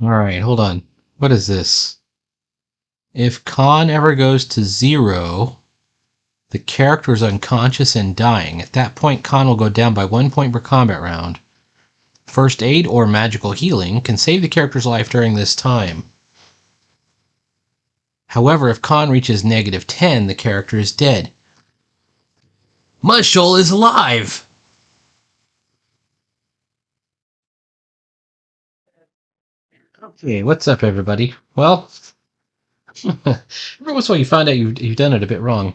Alright, hold on. What is this? If con ever goes to 0, the character is unconscious and dying. At that point, con will go down by 1 point per combat round. First aid or magical healing can save the character's life during this time. However, if con reaches -10, the character is dead. Mushroll is alive! Okay, what's up, everybody? Well, every once in a while you find out you've done it a bit wrong.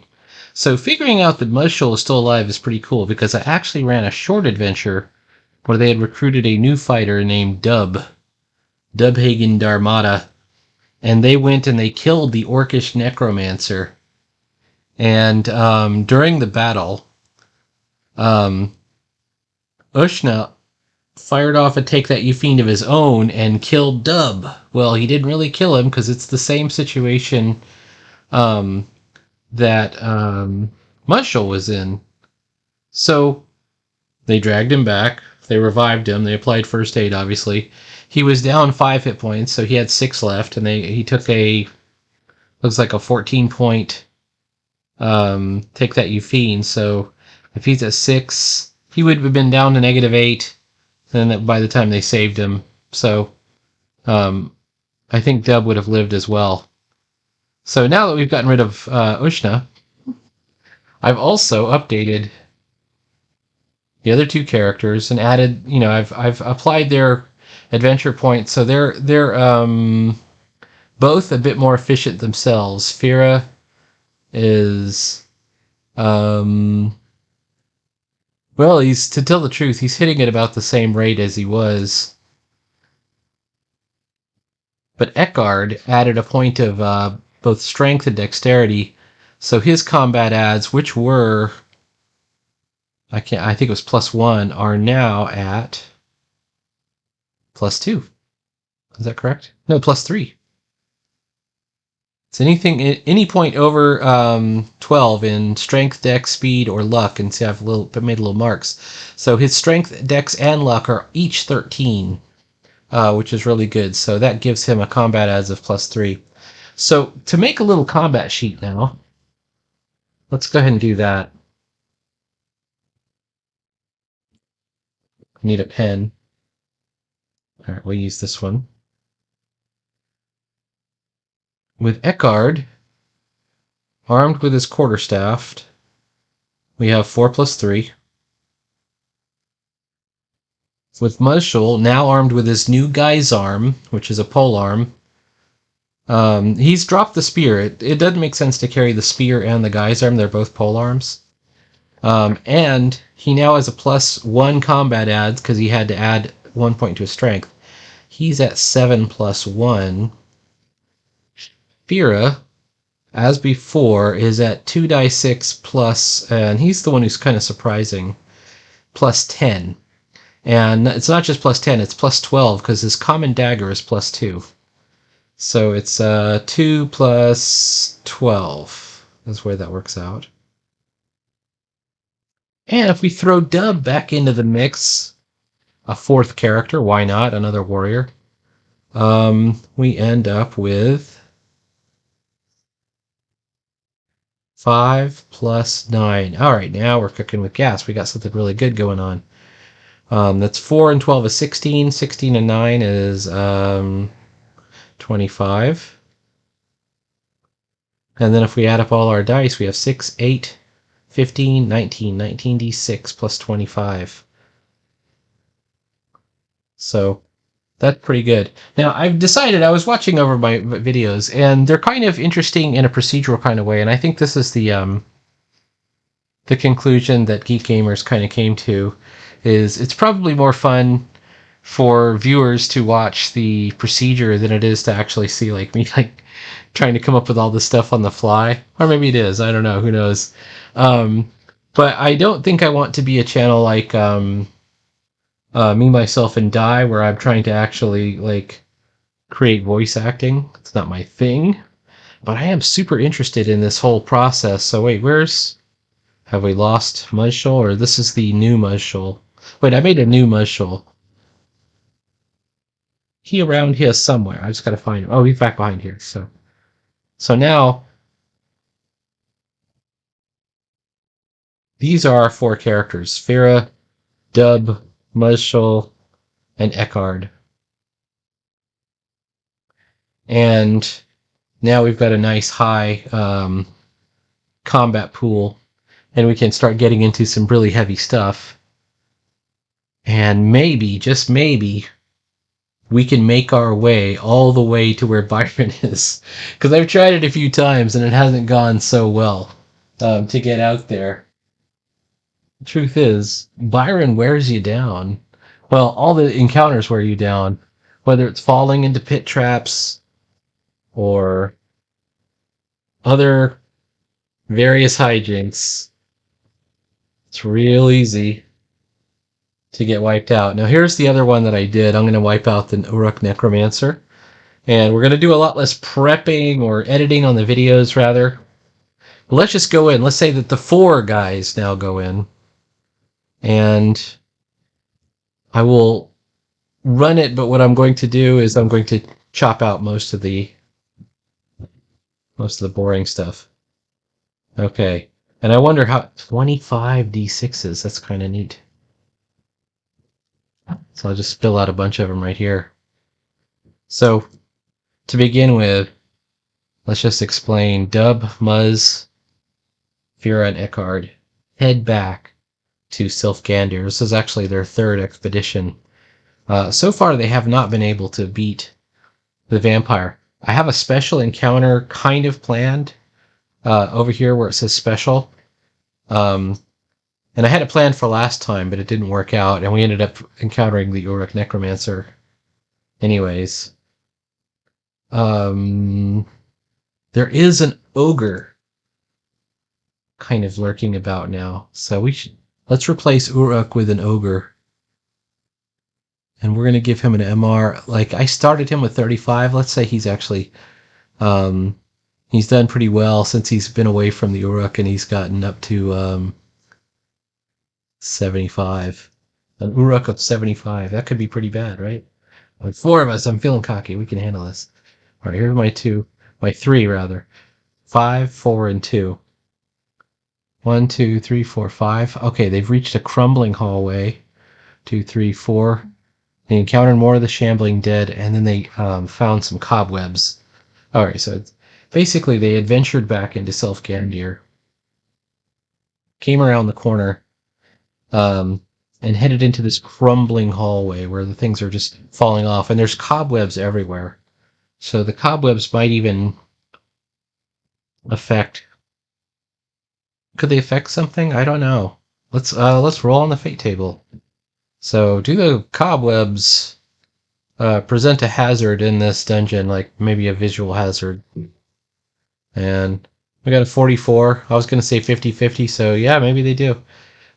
So figuring out that Mushroll is still alive is pretty cool, because I actually ran a short adventure where they had recruited a new fighter named Dubhagen Darmada, and they went and they killed the Orcish Necromancer. And during the battle, Ushna fired off a Take That You Fiend of his own and killed Dub. Well, he didn't really kill him because it's the same situation that Mushroll was in. So they dragged him back. They revived him. They applied first aid, obviously. He was down 5 hit points, so he had 6 left, and he took looks like a 14-point Take That You Fiend. So if he's at 6, he would have been down to -8, and by the time they saved him. So I think Dub would have lived as well. So now that we've gotten rid of Ushna, I've also updated the other 2 characters and added, I've applied their adventure points, so they're both a bit more efficient themselves. Fira is well, to tell the truth, he's hitting at about the same rate as he was. But Eckard added a point of both strength and dexterity, so his combat adds, which were I think it was +1, are now at +2. Is that correct? No, +3. It's any point over 12 in strength, dex, speed, or luck, and see I've made little marks. So his strength, dex, and luck are each 13, which is really good. So that gives him a combat adds of +3. So to make a little combat sheet now, let's go ahead and do that. I need a pen. All right, we'll use this one. With Eckard, armed with his quarterstaff, we have 4+3. With Mushroll, now armed with his new guy's arm, which is a pole arm, he's dropped the spear. It doesn't make sense to carry the spear and the guy's arm. They're both pole arms. And he now has a +1 combat adds because he had to add 1 point to his strength. He's at 7+1. Fira, as before, is at 2d6 plus, and he's the one who's kind of surprising, +10. And it's not just +10, it's +12 because his common dagger is +2. So it's 2 plus 12. That's where that works out. And if we throw Dub back into the mix, a 4th character, why not? Another warrior. We end up with 5 plus 9. All right, now we're cooking with gas. We got something really good going on. That's 4 and 12 is 16. 16 and 9 is 25. And then if we add up all our dice, we have 6, 8, 15, 19. 19d6 plus 25. So that's pretty good. Now, I've decided, I was watching over my videos, and they're kind of interesting in a procedural kind of way, and I think this is the conclusion that Geek Gamers kind of came to, is it's probably more fun for viewers to watch the procedure than it is to actually see like me trying to come up with all this stuff on the fly. Or maybe it is, I don't know, who knows. But I don't think I want to be a channel like Me, Myself, and Die, where I'm trying to actually create voice acting. It's not my thing, but I am super interested in this whole process. So wait, have we lost Mushroll, or this is the new Mushroll? Wait, I made a new Mushroll. He around here somewhere. I just gotta find him. Oh, he's back behind here. So now these are our four characters: Fira, Dub, Muzzle, and Eckhard. And now we've got a nice high combat pool, and we can start getting into some really heavy stuff. And maybe, just maybe, we can make our way all the way to where Byron is. Because I've tried it a few times and it hasn't gone so well to get out there. The truth is, Byron wears you down. Well, all the encounters wear you down, whether it's falling into pit traps or other various hijinks. It's real easy to get wiped out. Now, here's the other one that I did. I'm going to wipe out the Uruk Necromancer. And we're going to do a lot less prepping or editing on the videos, rather. But let's just go in. Let's say that the four guys now go in. And I will run it, but what I'm going to do is I'm going to chop out most of the boring stuff. Okay. And I wonder how 25 D6s, that's kind of neat. So I'll just spill out a bunch of them right here. So to begin with, let's just explain Dub, Muzz, Fira, and Eckhard head back to Sylfgandir. This is actually their third expedition. So far, they have not been able to beat the vampire. I have a special encounter kind of planned over here where it says special. And I had it planned for last time, but it didn't work out, and we ended up encountering the Uruk Necromancer anyways. There is an ogre kind of lurking about now, so let's replace Uruk with an ogre. And we're going to give him an MR. Like, I started him with 35. Let's say he's actually, he's done pretty well since he's been away from the Uruk, and he's gotten up to 75. An Uruk of 75. That could be pretty bad, right? Like four of us, I'm feeling cocky. We can handle this. All right, here's my three rather. 5, 4, and 2. 1, 2, 3, 4, 5. Okay, they've reached a crumbling hallway. 2, 3, 4. They encountered more of the shambling dead, and then they found some cobwebs. All right, so basically they adventured back into Sylfgandir, came around the corner, and headed into this crumbling hallway where the things are just falling off, and there's cobwebs everywhere. So the cobwebs might even affect. Could they affect something? I don't know. Let's roll on the fate table. So do the cobwebs present a hazard in this dungeon, like maybe a visual hazard? And we got a 44. I was going to say 50-50, so yeah, maybe they do.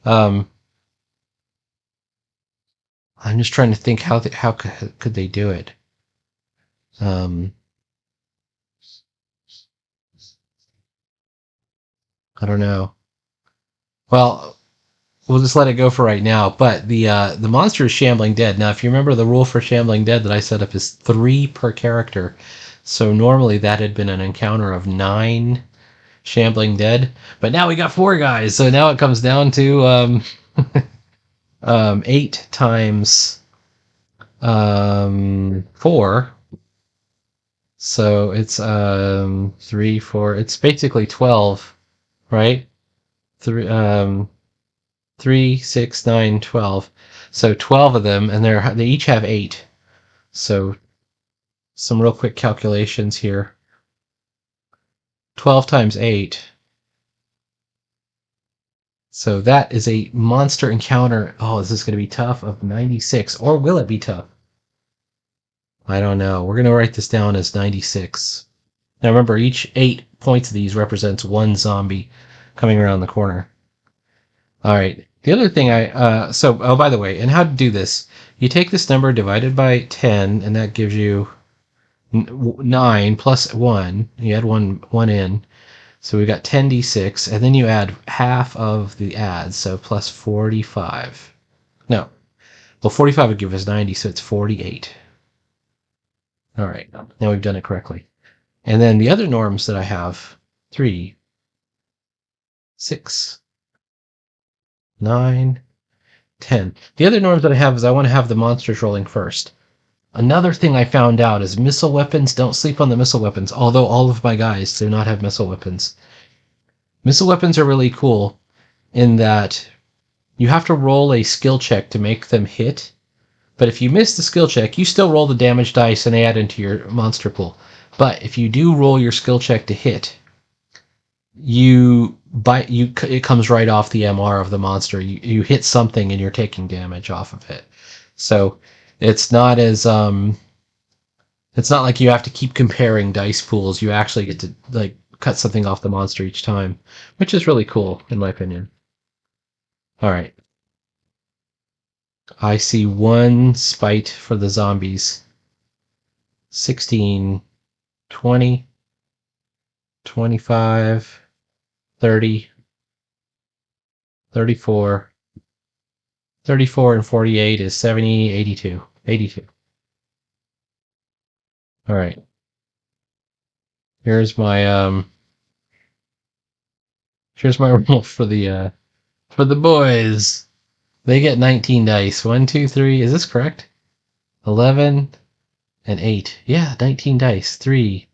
I'm just trying to think how could they do it. I don't know. Well, we'll just let it go for right now. But the monster is shambling dead. Now, if you remember, the rule for shambling dead that I set up is 3 per character. So normally that had been an encounter of 9 shambling dead. But now we got 4 guys. So now it comes down to 8 times 4. So it's 3, 4. It's basically 12, right? 3, 6, 9, 12. So 12 of them, and they each have 8. So some real quick calculations here. 12 times 8. So that is a monster encounter. Oh, this is going to be tough, of 96. Or will it be tough? I don't know. We're going to write this down as 96. Now remember, each 8 points of these represents 1 zombie coming around the corner. All right. The other thing oh, by the way, and how to do this, you take this number divided by 10, and that gives you 9 plus 1. You add one in. So we got 10d6, and then you add half of the adds, so plus 45. No. Well, 45 would give us 90, so it's 48. All right, now we've done it correctly. And then the other norms that I have, 3, 6, 9, 10. The other norms that I have is I want to have the monsters rolling first. Another thing I found out is missile weapons. Don't sleep on the missile weapons, although all of my guys do not have missile weapons. Missile weapons are really cool in that you have to roll a skill check to make them hit. But if you miss the skill check, you still roll the damage dice and they add into your monster pool. But if you do roll your skill check to hit, it comes right off the MR of the monster. You hit something and you're taking damage off of it. So it's not as it's not like you have to keep comparing dice pools. You actually get to like cut something off the monster each time, which is really cool in my opinion. All right. I see one spite for the zombies. 16, 20, 25, 30, 34, 34 and 48 is 70, 82. 82. All right. Here's my roll for the boys. They get 19 dice. 1, 2, 3. Is this correct? 11 and 8. Yeah, 19 dice. 3,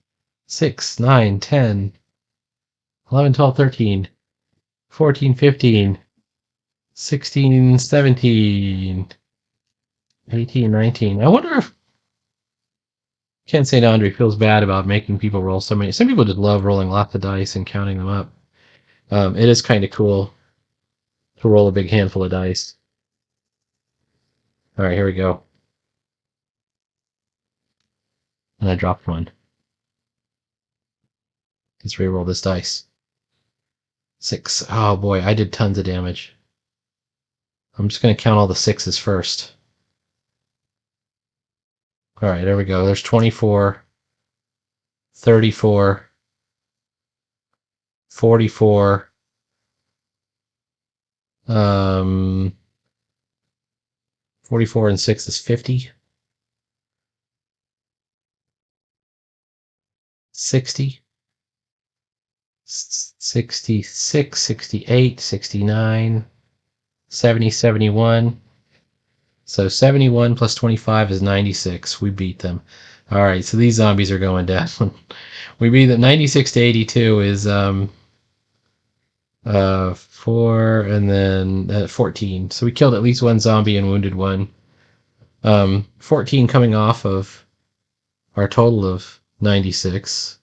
6, 9, 10, 11, 12, 13, 14, 15, 16, 17, 18, 19. I wonder if can't say Andre feels bad about making people roll so many. Some people just love rolling lots of dice and counting them up. It is kind of cool to roll a big handful of dice. All right, here we go. And I dropped one. Let's re-roll this dice. 6. Oh boy, I did tons of damage. I'm just going to count all the 6s first. All right, there we go. There's 24, 34, 44, 44 and 6 is 50. 60, 66, 68, 69, 70, 71. So 71 plus 25 is 96. We beat them. All right, so these zombies are going down. We beat them. 96 to 82 is 4 and then 14. So we killed at least one zombie and wounded one. 14 coming off of our total of 96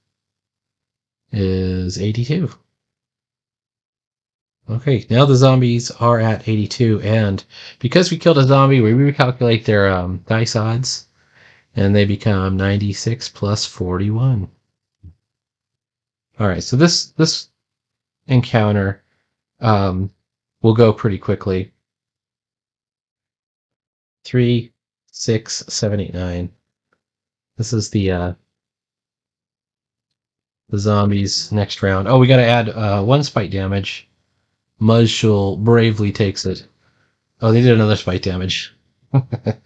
is 82. Okay, now the zombies are at 82, and because we killed a zombie, we recalculate their dice odds, and they become 96 plus 41. All right, so this encounter will go pretty quickly. 3, 6, 7, 8, 9. This is the zombies next round. Oh, we got to add 1 spite damage. Muzshul bravely takes it. Oh, they did another spite damage. All right,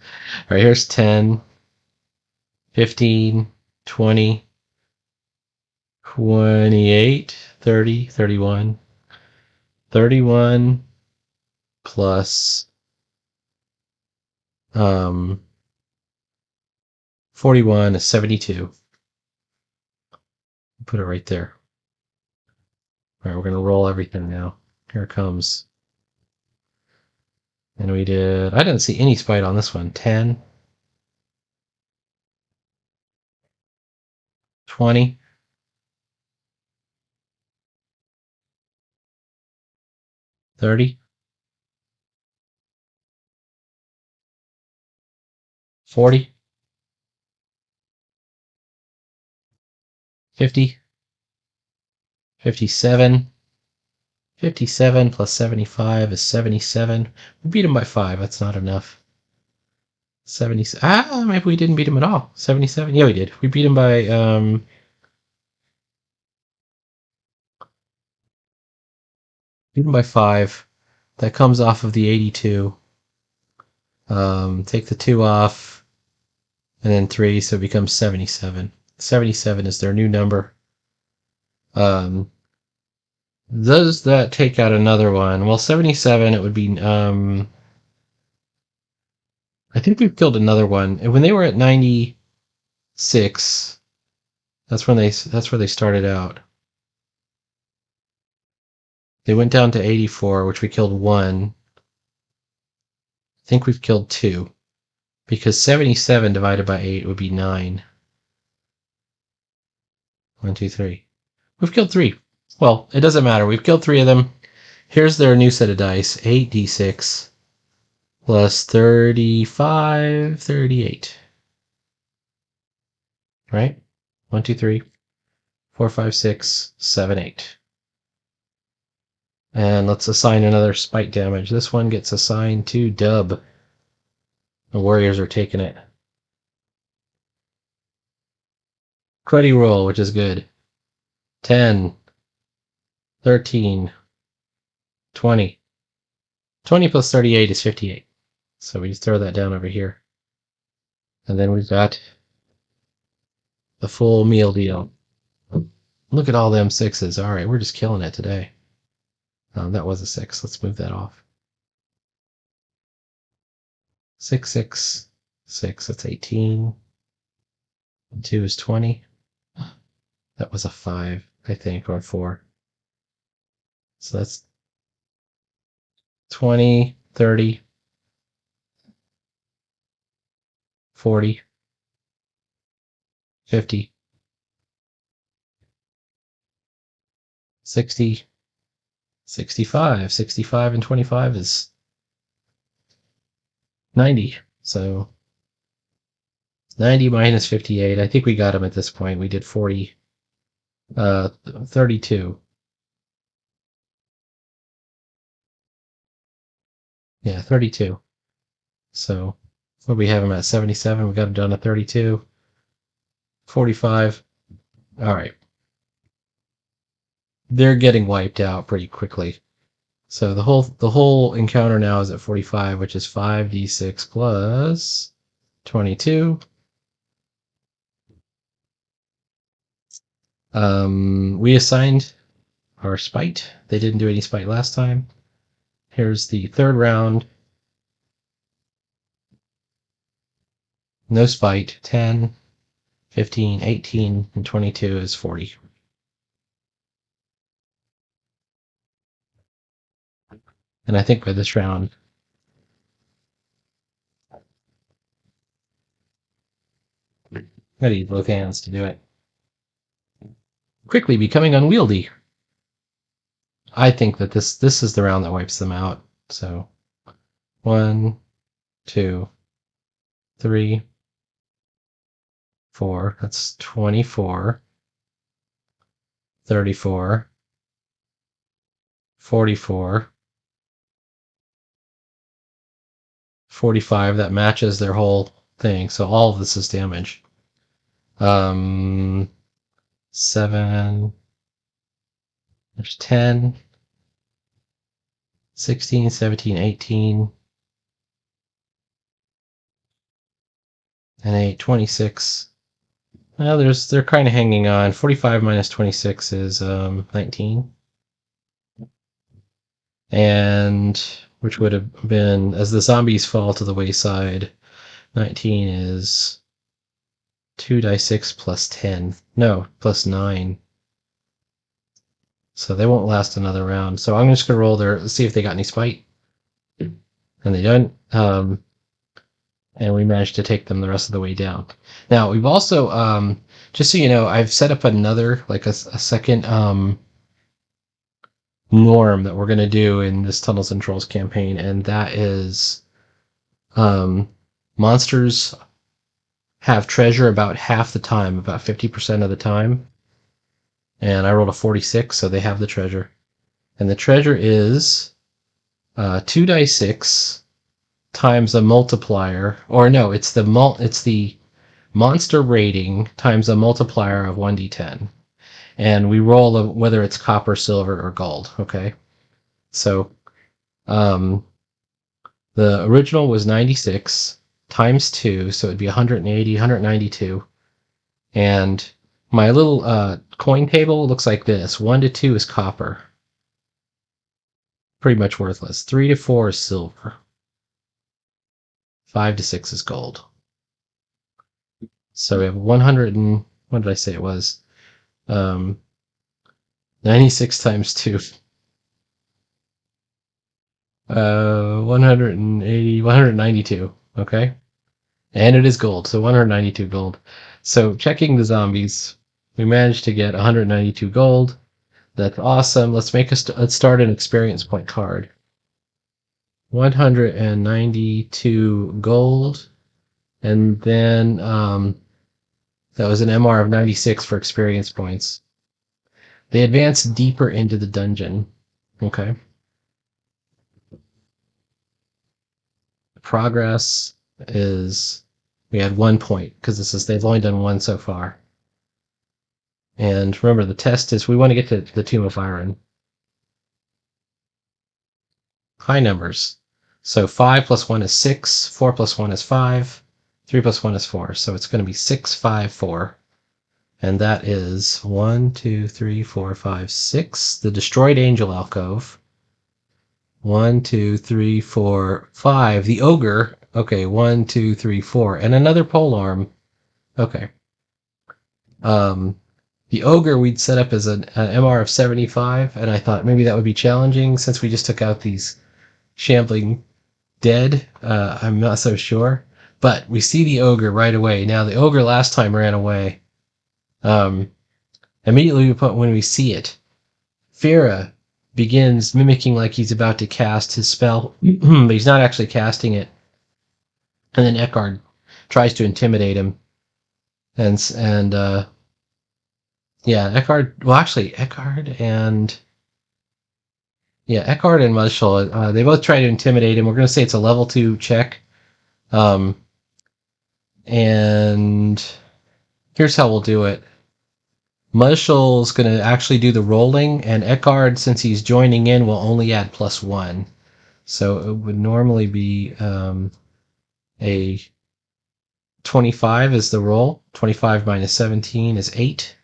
here's 10, 15, 20, 28, 30, 31. 31 plus 41 is 72. Put it right there. All right, we're going to roll everything now. Here it comes. And I didn't see any spite on this one. 10, 20, 30, 40, 50, 57. 57 plus 75 is 77. We beat him by 5. That's not enough. 70. Maybe we didn't beat him at all. 77. Yeah, we did. We beat him by beat him by 5. That comes off of the 82. Take the 2 off. and then 3, so it becomes 77. 77 is their new number. Does that take out another one? Well, 77, it would be, I think we've killed another one. And when they were at 96, that's where they started out. They went down to 84, which we killed 1. I think we've killed 2. Because 77 divided by 8 would be 9. 1, 2, 3. We've killed 3. Well, it doesn't matter. We've killed 3 of them. Here's their new set of dice. 8d6 plus 35, 38. Right? 1, 2, 3, 4, 5, 6, 7, 8. And let's assign another spite damage. This one gets assigned to Dub. The Warriors are taking it. Cruddy roll, which is good. 10, 13, 20. 20 plus 38 is 58. So we just throw that down over here. And then we've got the full meal deal. Look at all them 6s. All right, we're just killing it today. That was a 6. Let's move that off. 6, 6, 6. That's 18. And 2 is 20. That was a 5, I think, or a 4. So that's 20, 30, 40, 50, 60, 65. 65 and 25 is 90. So 90 minus 58. I think we got him at this point. We did 40. 32. Yeah, 32. So what do we have him at? 77. We got him done at 32. 45. All right. They're getting wiped out pretty quickly. So the whole encounter now is at 45, which is 5d6 plus 22. We assigned our spite. They didn't do any spite last time. Here's the third round. No spite. 10, 15, 18, and 22 is 40. And I think by this round, I need both hands to do it. Quickly becoming unwieldy. I think that this is the round that wipes them out. So 1, 2, 3, 4. That's 24, 34, 44, 45. That matches their whole thing. So all of this is damage. 7. There's 10, 16, 17, 18, and 8, 26. Well, they're kind of hanging on. 45 minus 26 is 19. And which would have been, as the zombies fall to the wayside, 19 is 2d6 plus 10. No, plus 9. So they won't last another round. So I'm just going to roll there, see if they got any spite. And they don't. And we managed to take them the rest of the way down. Now, we've also, just so you know, I've set up another, like a second norm that we're going to do in this Tunnels and Trolls campaign, and that is monsters have treasure about half the time, about 50% of the time. And I rolled a 46, so they have the treasure. And the treasure is 2d6 times a multiplier, or no, it's the monster rating times a multiplier of 1d10. And we roll whether it's copper, silver, or gold, okay? So the original was 96 times 2, so it'd be 180, 192. And my little coin table looks like this. 1 to 2 is copper. Pretty much worthless. 3 to 4 is silver. 5 to 6 is gold. So we have 100 and... what did I say it was? 96 times 2. 180, 192. Okay? And it is gold, so 192 gold. So checking the zombies, we managed to get 192 gold. That's awesome. Let's let's start an experience point card. 192 gold, and then that was an MR of 96 for experience points. They advance deeper into the dungeon. Okay. Progress is, we had 1 point because they've only done 1 so far. And remember, the test is we want to get to the Tomb of Iron. High numbers. So 5 plus 1 is 6, 4 plus 1 is 5, 3 plus 1 is 4. So it's going to be 6, 5, 4. And that is 1, 2, 3, 4, 5, 6. The destroyed angel alcove. 1, 2, 3, 4, 5. The ogre. Okay, 1, 2, 3, 4. And another polearm. Okay. The ogre we'd set up as an MR of 75, and I thought maybe that would be challenging since we just took out these shambling dead. I'm not so sure. But we see the ogre right away. Now, the ogre last time ran away. Immediately when we see it, Fira begins mimicking like he's about to cast his spell, but he's not actually casting it. And then Eckhard tries to intimidate him. Yeah, Eckhard and Mushel, they both try to intimidate him. We're going to say it's a level 2 check. And here's how we'll do it. Mushel's going to actually do the rolling, and Eckhard, since he's joining in, will only add +1. So it would normally be a 25 is the roll. 25 minus 17 is 8.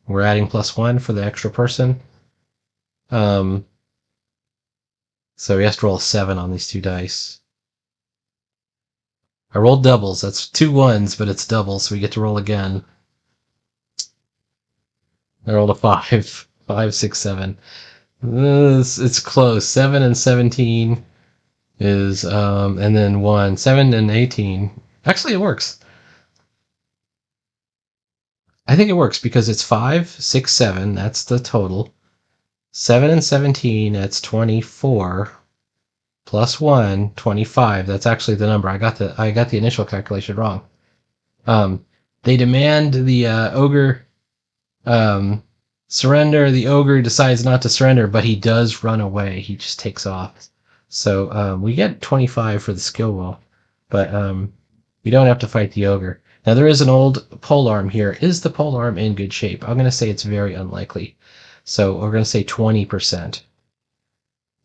We're adding +1 for the extra person. So he has to roll 7 on these 2 dice. I rolled doubles. That's 2 1s, but it's doubles, so we get to roll again. I rolled a 5. 5, 6, 7. It's close. 7 and 17 is, and then 1. 7 and 18. Actually, it works. I think it works because it's 5, 6, 7. That's the total. 7 and 17, that's 24. +1, 25. That's actually the number. I got the initial calculation wrong. They demand the ogre surrender. The ogre decides not to surrender, but he does run away. He just takes off. So we get 25 for the skill roll, but we don't have to fight the ogre. Now there is an old polearm here. Is the polearm in good shape? I'm going to say it's very unlikely. So we're going to say 20%.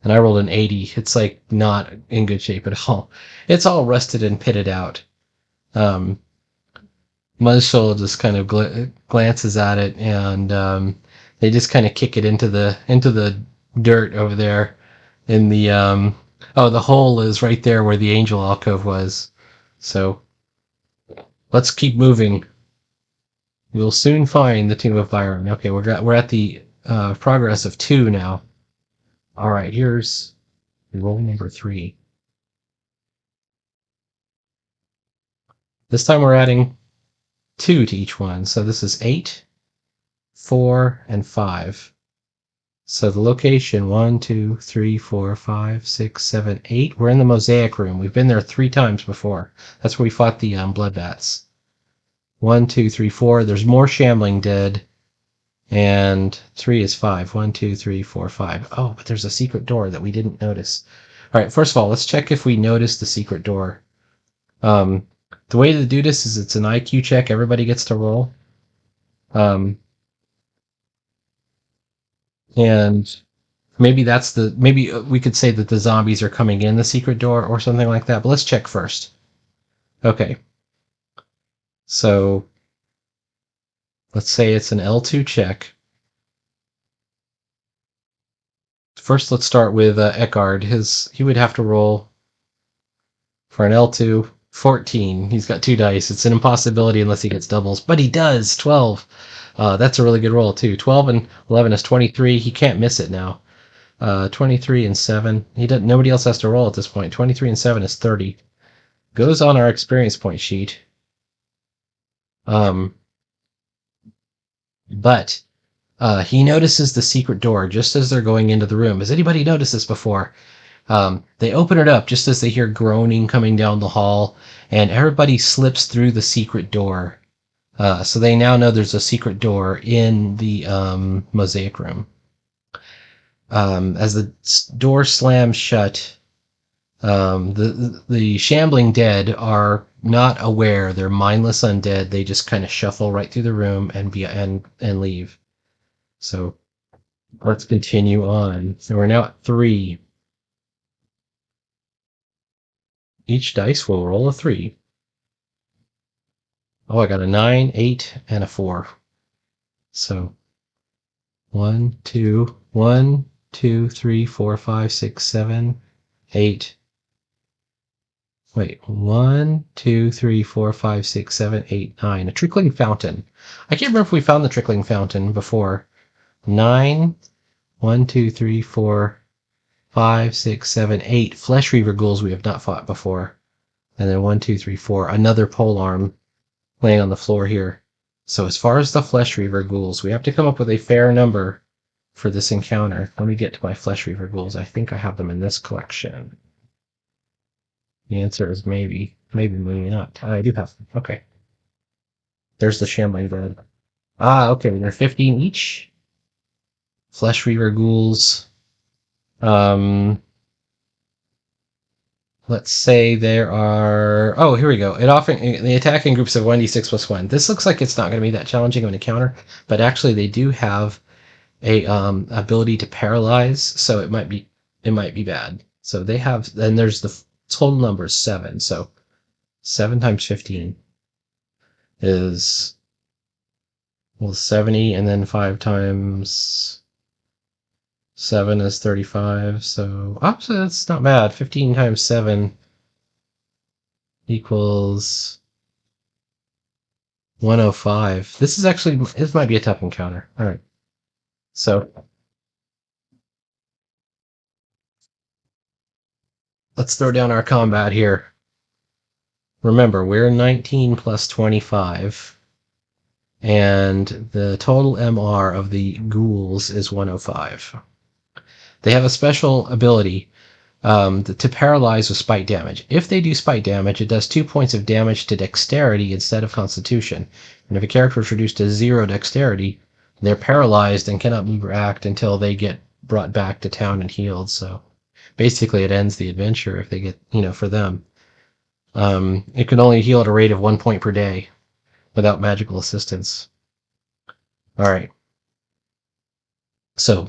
And I rolled an 80. It's like not in good shape at all. It's all rusted and pitted out. Muzzle just kind of glances at it, and they just kind of kick it into the dirt over there. In the the hole is right there where the angel alcove was. So let's keep moving. We'll soon find the Tomb of Byron. Okay, we're at the progress of 2 now. All right, here's roll number 3. This time we're adding 2 to each one. So this is 8, 4, and 5. So the location 1, 2, 3, 4, 5, 6, 7, 8. We're in the mosaic room. We've been there 3 times before. That's where we fought the blood bats. 1, 2, 3, 4. There's more shambling dead. And 3 is 5. 1, 2, 3, 4, 5. Oh, but there's a secret door that we didn't notice. All right, first of all, let's check if we noticed the secret door. The way to do this is it's an IQ check. Everybody gets to roll. And maybe maybe we could say that the zombies are coming in the secret door or something like that. But let's check first. Okay. So let's say it's an L2 check. First, let's start with Eckhard. He would have to roll for an L2 14. He's got 2 dice. It's an impossibility unless he gets doubles, but he does 12. That's a really good roll too. 12 and 11 is 23. He can't miss it now. 23 and 7. He doesn't. Nobody else has to roll at this point. 23 and 7 is 30. Goes on our experience point sheet. Um, but he notices the secret door just as they're going into the room. Has anybody noticed this before? They open it up just as they hear groaning coming down the hall, and everybody slips through the secret door. So they now know there's a secret door in the mosaic room. As the door slams shut, the shambling dead are not aware. They're mindless undead. They just kind of shuffle right through the room and leave. So let's continue on. So we're now at 3. Each dice will roll a 3. Oh, I got a 9, 8, and a 4. So 1, 2, 1, 2, 3, 4, 5, 6, 7, 8. Wait, 1, 2, 3, 4, 5, 6, 7, 8, 9. A trickling fountain. I can't remember if we found the trickling fountain before. 9, 1, 2, 3, 4, 5, 6, 7, 8 flesh reaver ghouls we have not fought before. And then 1, 2, 3, 4. Another pole arm laying on the floor here. So as far as the flesh reaver ghouls, we have to come up with a fair number for this encounter. Let me get to my flesh reaver ghouls. I think I have them in this collection. The answer is maybe. Maybe not. I do have them. Okay. There's the shambling dead. Okay. They're 15 each. Flesh reaver ghouls. Let's say there are. Oh, here we go. It often the attacking groups of 1d6 plus 1. This looks like it's not going to be that challenging of an encounter, but actually they do have a ability to paralyze, so it might be bad. So they have. Then there's the total number is 7. So 7 times 15 is 70, and then 5 times 7 is 35. So that's not bad. 15 times 7 equals 105. This might be a tough encounter. All right. So let's throw down our combat here. Remember, we're 19 plus 25, and the total MR of the ghouls is 105. They have a special ability to paralyze with spite damage. If they do spite damage, it does 2 points of damage to dexterity instead of constitution. And if a character is reduced to 0 dexterity, they're paralyzed and cannot move or act until they get brought back to town and healed. So basically, it ends the adventure if they get, for them. It can only heal at a rate of 1 point per day without magical assistance. All right. So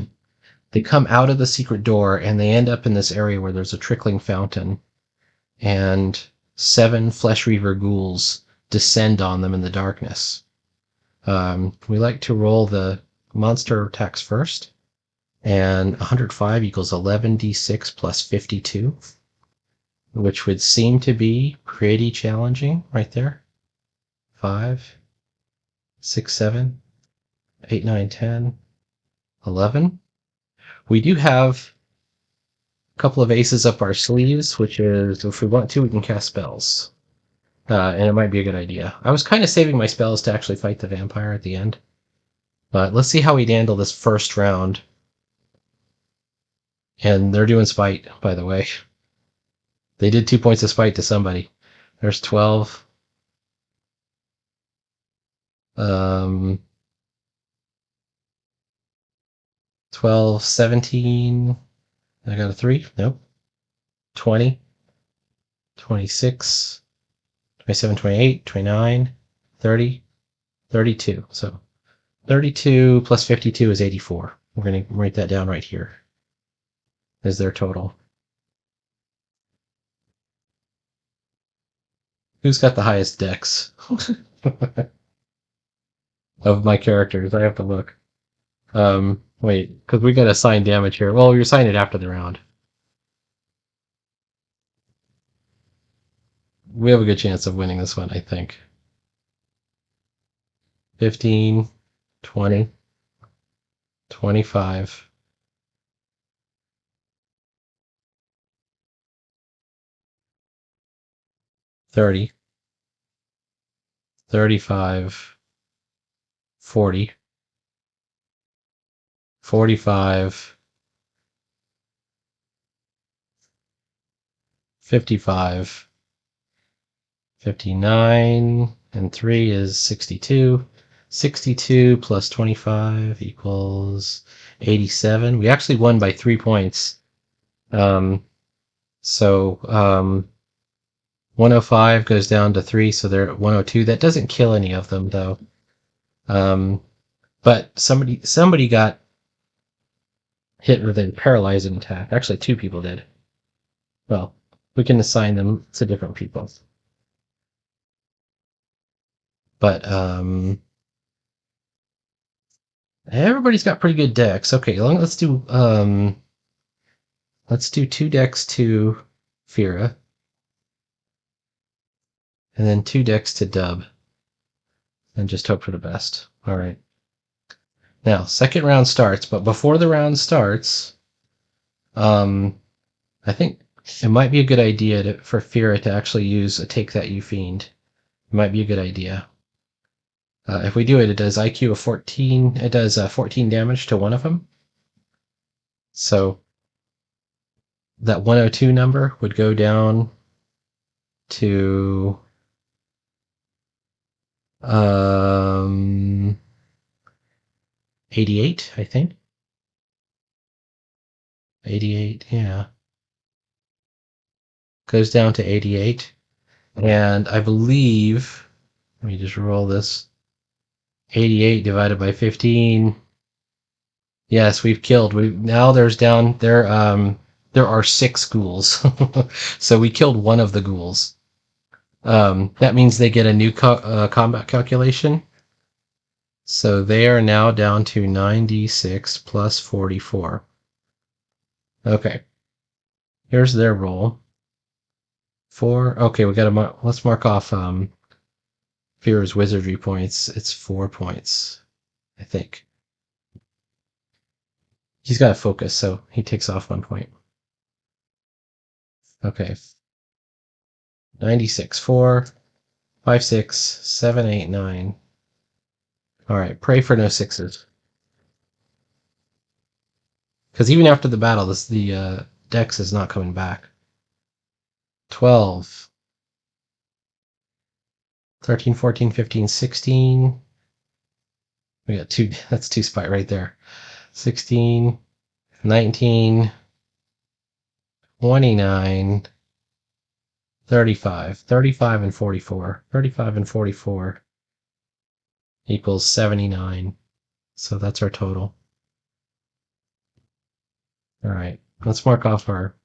they come out of the secret door and they end up in this area where there's a trickling fountain, and 7 flesh reaver ghouls descend on them in the darkness. We like to roll the monster attacks first, and 105 equals 11d6 plus 52, which would seem to be pretty challenging right there. 5, 6, 7, 8, 9, 10, 11. We do have a couple of aces up our sleeves, which is, if we want to, we can cast spells. And it might be a good idea. I was kind of saving my spells to actually fight the vampire at the end. But let's see how we handle this first round. And they're doing spite, by the way. They did 2 points of spite to somebody. There's 12. 12, 17. I got a 3. Nope. 20. 26. 27, 28, 29, 30, 32. So 32 plus 52 is 84. We're going to write that down right here as their total. Who's got the highest dex of my characters? I have to look. Wait, because we got to assign damage here. Well, we assign it after the round. We have a good chance of winning this one, I think. 15, 20, 25, 30, 35, 40, 45, 55, 59, and 3 is 62. 62 plus 25 equals 87. We actually won by 3 points. So 105 goes down to 3, so they're at 102. That doesn't kill any of them, though. But somebody got hit with a paralyzing attack. Actually, 2 people did. Well, we can assign them to different people. But everybody's got pretty good decks. Okay, let's do 2 decks to Fira, and then 2 decks to Dub, and just hope for the best. All right. Now, second round starts, but before the round starts, I think it might be a good idea for Fira to actually use a Take That You Fiend. It might be a good idea. If we do it, it does IQ of 14. It does 14 damage to one of them. So that 102 number would go down to 88, I think. 88, yeah. Goes down to 88. And I believe, let me just roll this. 88 divided by 15. Yes, we've killed. Now there are 6 ghouls. So we killed one of the ghouls. That means they get a new combat calculation. So they are now down to 96 plus 44. Okay. Here's their roll. 4. Okay, we got to let's mark off Fear's wizardry points. It's 4 points, I think. He's got to focus, so he takes off 1 point. Okay. 96. 4, 5, 6, 7, 8, 9. All right, pray for no 6s. Because even after the battle, the dex is not coming back. 12. 13, 14, 15, 16. We got 2. That's 2 spite right there. 16, 19, 29, 35. 35 and 44. 35 and 44 equals 79. So that's our total. All right, let's mark off our...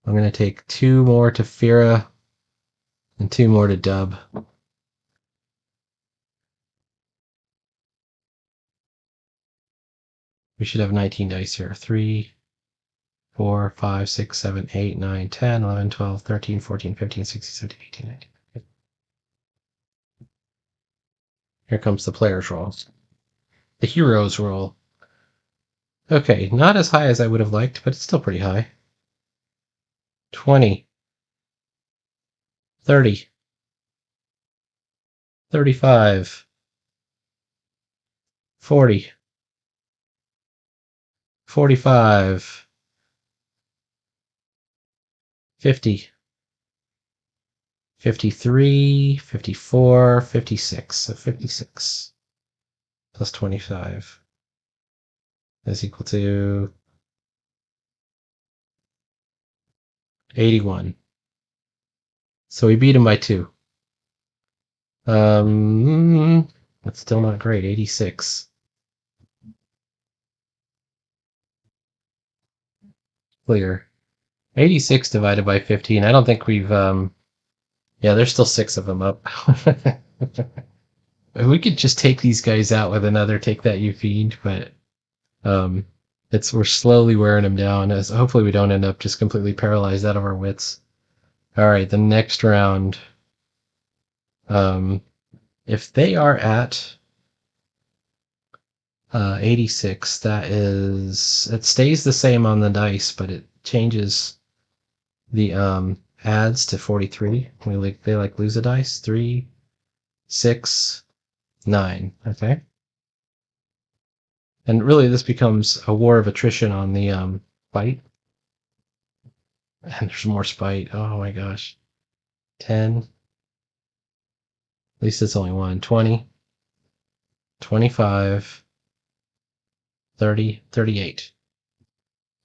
I'm going to take 2 more to Fira and 2 more to Dub. We should have 19 dice here. 3, 4, 5, 6, 7, 8, 9, 10, 11, 12, 13, 14, 15, 16, 17, 18, 19. Here comes the player's roll. The hero's roll. Okay, not as high as I would have liked, but it's still pretty high. 20. 30. 35. 40. 45. 50. 53. 54. 56. So 56 plus 25 is equal to 81. So we beat him by 2. That's still not great. 86. Clear. 86 divided by 15. I don't think we've yeah, there's still 6 of them up. We could just take these guys out with another take that you feed, but um we're slowly wearing them down, as hopefully we don't end up just completely paralyzed out of our wits. All right, the next round, um if they are at 86, it stays the same on the dice, but it changes the adds to 43. They lose a dice. 3, 6, 9. Okay. And really this becomes a war of attrition on the fight. And there's more spite. Oh my gosh. 10. At least it's only one. 20, 25, 30, 38.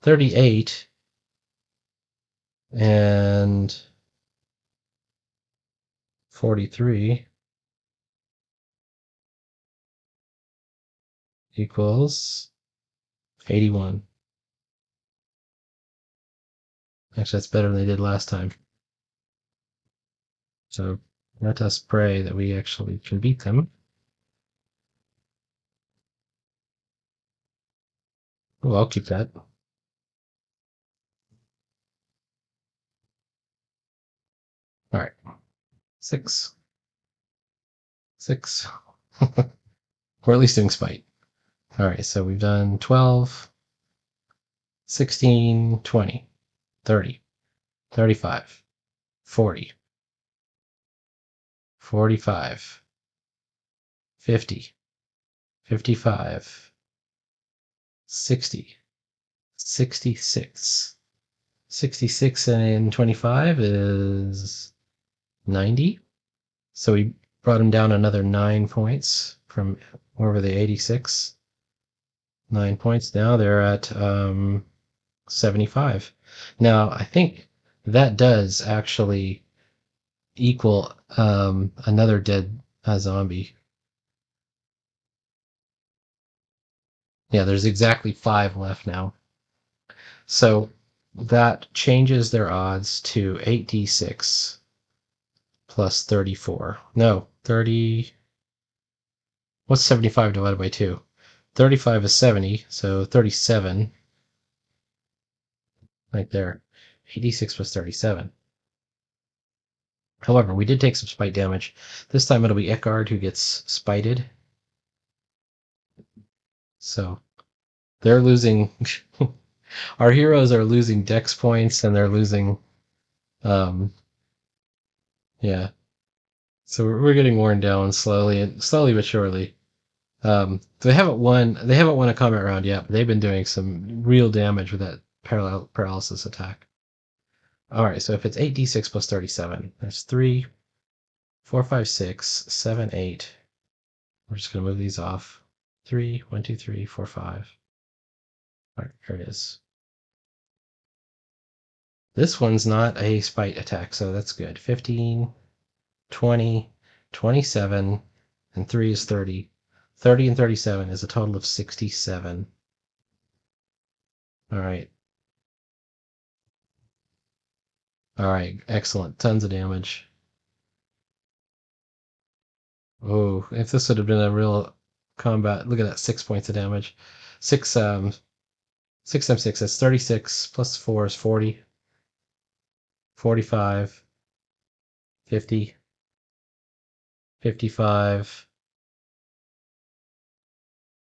38 and 43 equals 81. Actually, that's better than they did last time. So let us pray that we actually can beat them. Oh, I'll keep that. All right. 6. 6. We're at least doing spite. All right, so we've done 12, 16, 20, 30, 35, 40, 45, 50, 55, 60, 66. 66 and 25 is 90. So we brought him down another 9 points from over the 86. 9 points. Now they're at 75. Now, I think that does actually equal another dead zombie. Yeah, there's exactly 5 left now. So that changes their odds to 8d6 plus 34. No, 30. What's 75 divided by 2? 35 is 70, so 37. Right there. 8d6 plus 37. However, we did take some spite damage. This time it'll be Eckard who gets spited. So they're losing. Our heroes are losing dex points and they're losing. Um, yeah. So we're getting worn down slowly but surely. They haven't won. They haven't won a combat round yet, but they've been doing some real damage with that paralysis attack. All right. So if it's 8d6 plus 37, that's 3, 4, 5, 6, 7, 8. We're just gonna move these off. 3, 1, 2, 3, 4, 5. All right, here it is. This one's not a spite attack, so that's good. 15, 20, 27, and 3 is 30. 30 and 37 is a total of 67. All right. All right, excellent. Tons of damage. Oh, if this would have been a real combat, look at that, 6 points of damage. 6 times 6, that's 36, plus 4 is 40. 45, 50, 55,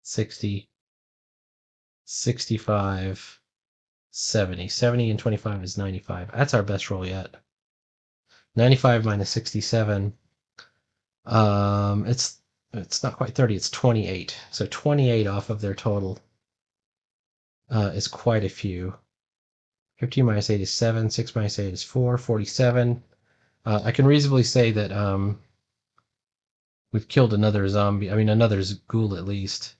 60, 65, 70. 70 and 25 is 95. That's our best roll yet. 95 minus 67. It's not quite 30, it's 28. So 28 off of their total is quite a few. 15 minus 8 is 7, 6 minus 8 is 4, 47. I can reasonably say that we've killed another zombie, another ghoul at least.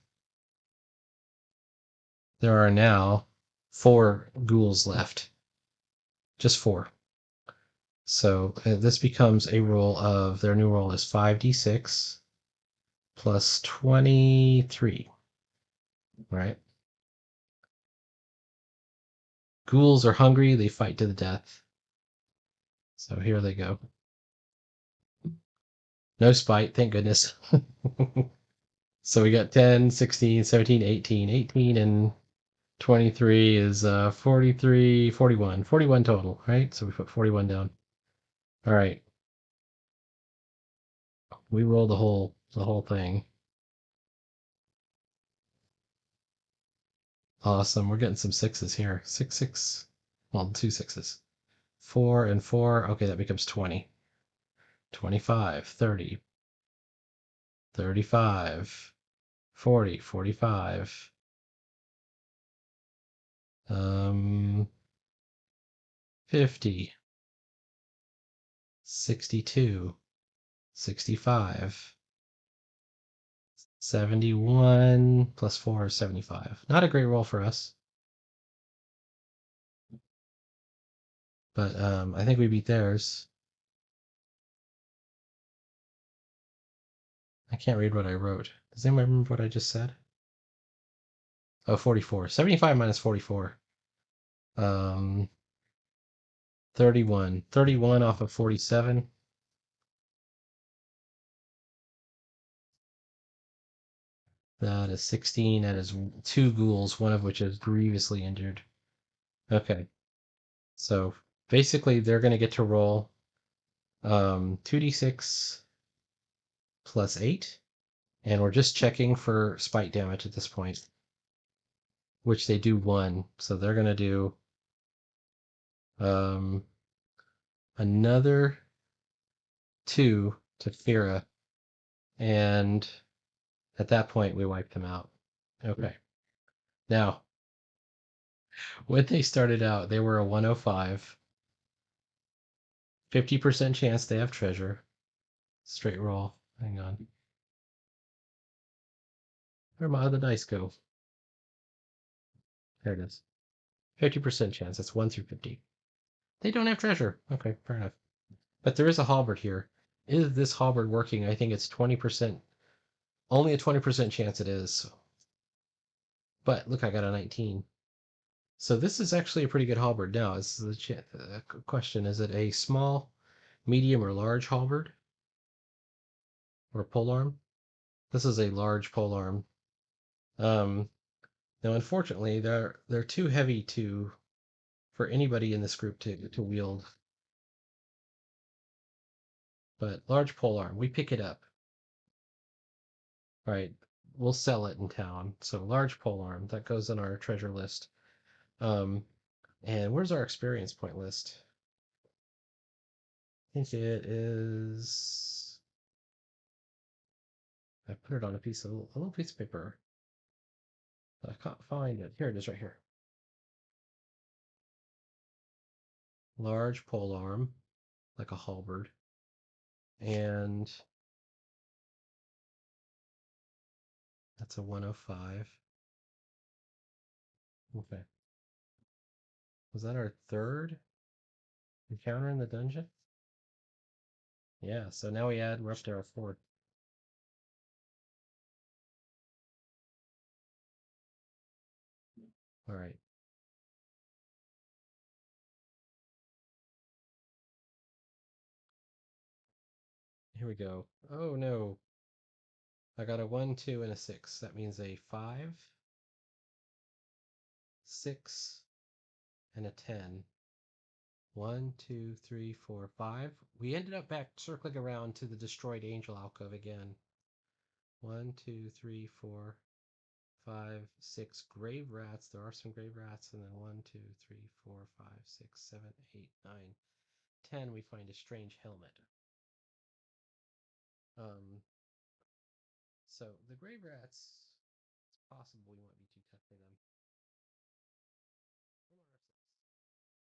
There are now 4 ghouls left. Just 4. So this becomes a roll of, their new roll is 5d6 plus 23, right? Ghouls are hungry, they fight to the death. So here they go. No spite, thank goodness. So we got 10, 16, 17, 18. 18 and 23 is 43, 41. 41 total, right? So we put 41 down. All right. We roll the whole thing. Awesome. We're getting some sixes here. 6, 6. Well, 2 sixes. 4 and 4. Okay, that becomes 20. 25, 30, 35, 40, 45. 50, 62, 65, 71 plus 4 is 75. Not a great roll for us, but I think we beat theirs. I can't read what I wrote. Does anyone remember what I just said? Oh, 44. 75 minus 44. Um, 31. 31 off of 47. That is 16. That is 2 ghouls, one of which is grievously injured. Okay. So basically, they're going to get to roll 2d6 plus 8. And we're just checking for spite damage at this point, which they do 1. So they're going to do um, another 2 to Fira. And at that point, we wipe them out. Okay. Now, when they started out, they were a 105. 50% chance they have treasure. Straight roll. Hang on. Where'd my other dice go? There it is. 50% chance. That's 1 through 50. They don't have treasure. Okay, fair enough. But there is a halberd here. Is this halberd working? I think it's 20%. Only a 20% chance it is. But look, I got a 19. So this is actually a pretty good halberd. Now, is the question: is it a small, medium, or large halberd, or polearm? This is a large polearm. Um, Now, unfortunately, they're too heavy for anybody in this group to wield. But large polearm, we pick it up. All right, we'll sell it in town. So large polearm, that goes on our treasure list. Um, and where's our experience point list? I think it is. I put it on a little piece of paper. I can't find it. Here it is, right here. Large polearm, like a halberd, and that's a 105. Okay. Was that our third encounter in the dungeon? Yeah, so now we're up to our fourth. All right. Here we go. Oh no. I got a 1, 2, and a 6. That means a 5, 6, and a 10. 1, 2, 3, 4, 5. We ended up back circling around to the destroyed angel alcove again. 1, 2, 3, 4, 5, 6 grave rats. There are some grave rats. And then 1, 2, 3, 4, 5, 6, 7, 8, 9, 10. We find a strange helmet. Um, So the grave rats, it's possible we might be too tough for them.